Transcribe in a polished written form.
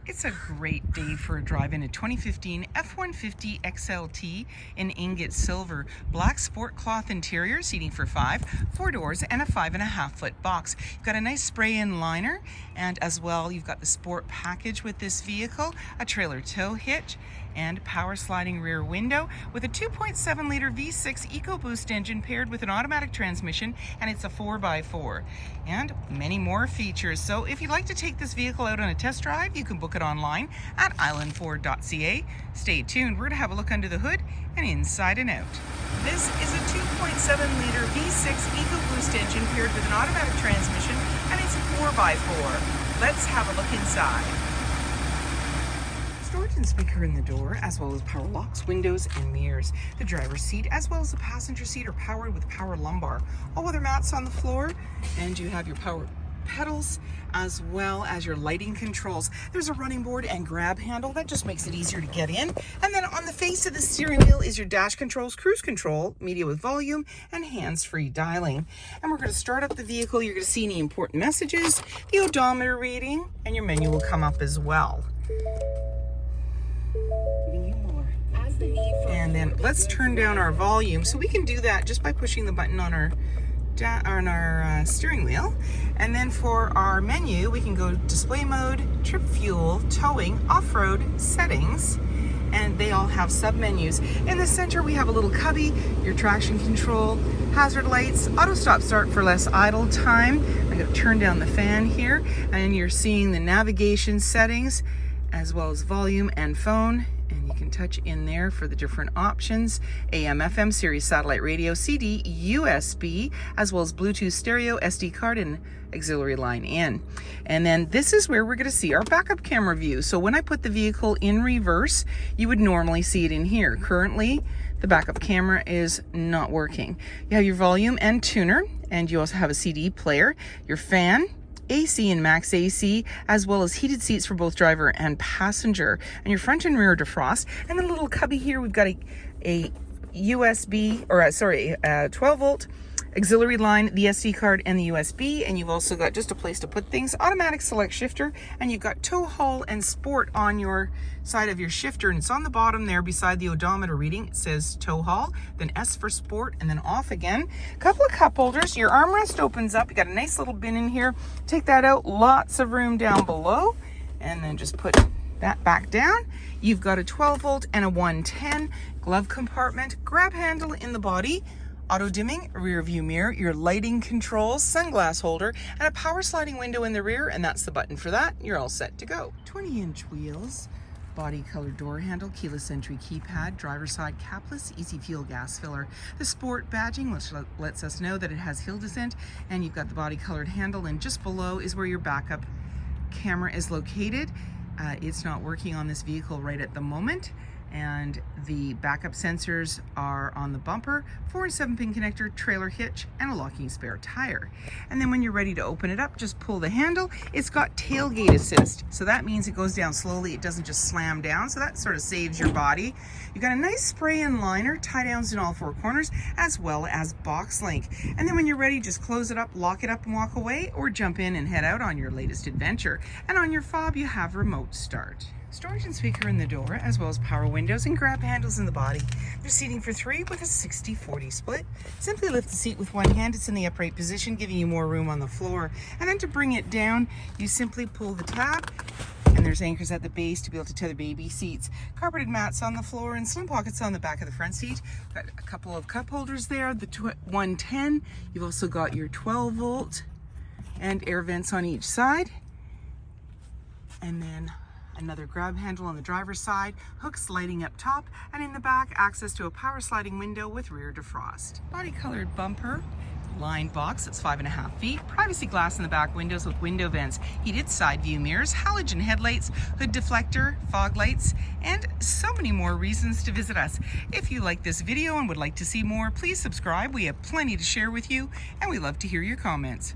It's a great day for a drive in a 2015 F-150 XLT in ingot silver. Black sport cloth interior, seating for 5, 4 doors, and a 5.5-foot box. You've got a nice spray-in liner, and as well you've got the sport package with this vehicle, a trailer tow hitch, and power sliding rear window with a 2.7-liter V6 EcoBoost engine paired with an automatic transmission, and it's a 4x4, and many more features. So if you'd like to take this vehicle out on a test drive, you can book it online at islandford.ca. Stay tuned, we're going to have a look under the hood and inside and out. This is a 2.7-liter V6 EcoBoost engine paired with an automatic transmission, and it's a 4x4. Let's have a look inside. Storage and speaker in the door, as well as power locks, windows, and mirrors. The driver's seat, as well as the passenger seat, are powered with power lumbar. All weather mats on the floor, and you have your power pedals, as well as your lighting controls. There's a running board and grab handle that just makes it easier to get in. And then on the face of the steering wheel is your dash controls, cruise control, media with volume, and hands-free dialing. And we're going to start up the vehicle. You're going to see any important messages, the odometer reading, and your menu will come up as well. And then let's turn down our volume. So we can do that just by pushing the button on our steering wheel. And then for our menu, we can go display mode, trip fuel, towing, off-road, settings, and they all have sub-menus. In the center, we have a little cubby, your traction control, hazard lights, auto stop start for less idle time. I'm going to turn down the fan here, and you're seeing the navigation settings, as well as volume and phone. And you can touch in there for the different options: AM, FM, Sirius satellite radio, CD, USB, as well as Bluetooth stereo, SD card, and auxiliary line in. And then this is where we're going to see our backup camera view. So when I put the vehicle in reverse, you would normally see it in here. Currently, the backup camera is not working. You have your volume and tuner, and you also have a CD player, your fan, AC and max AC, as well as heated seats for both driver and passenger, and your front and rear defrost. And the little cubby here, we've got a USB, or 12 volt auxiliary line, the SD card, and the USB. And you've also got just a place to put things, automatic select shifter, and you've got tow haul and sport on your side of your shifter, and it's on the bottom there beside the odometer reading. It says tow haul, then S for sport, and then off again. A couple of cup holders. Your armrest opens up. You got a nice little bin in here. Take that out. Lots of room down below, and then just put that back down. You've got a 12 volt and a 110 glove compartment, grab handle in the body, auto dimming rear view mirror, your lighting controls, sunglass holder, and a power sliding window in the rear, and that's the button for that. You're all set to go. 20-inch wheels, body colored door handle, keyless entry keypad, driver's side capless, easy fuel gas filler. The sport badging, which lets us know that it has hill descent, and you've got the body colored handle, and just below is where your backup camera is located. It's not working on this vehicle right at the moment, and the backup sensors are on the bumper, 4 and 7-pin connector, trailer hitch, and a locking spare tire. And then when you're ready to open it up, just pull the handle. It's got tailgate assist, so that means it goes down slowly. It doesn't just slam down, so that sort of saves your body. You've got a nice spray-in liner, tie downs in all 4 corners, as well as box link. And then when you're ready, just close it up, lock it up, and walk away, or jump in and head out on your latest adventure. And on your fob, you have remote start. Storage and speaker in the door, as well as power windows and grab handles in the body. There's seating for 3 with a 60-40 split. Simply lift the seat with one hand. It's in the upright position, giving you more room on the floor. And then to bring it down, you simply pull the tab, and there's anchors at the base to be able to tether baby seats. Carpeted mats on the floor and slim pockets on the back of the front seat. Got a couple of cup holders there, the 110. You've also got your 12 volt and air vents on each side. And then another grab handle on the driver's side, hooks lighting up top, and in the back, access to a power sliding window with rear defrost. Body colored bumper, lined box that's 5.5 feet, privacy glass in the back windows with window vents, heated side view mirrors, halogen headlights, hood deflector, fog lights, and so many more reasons to visit us. If you like this video and would like to see more, please subscribe. We have plenty to share with you, and we love to hear your comments.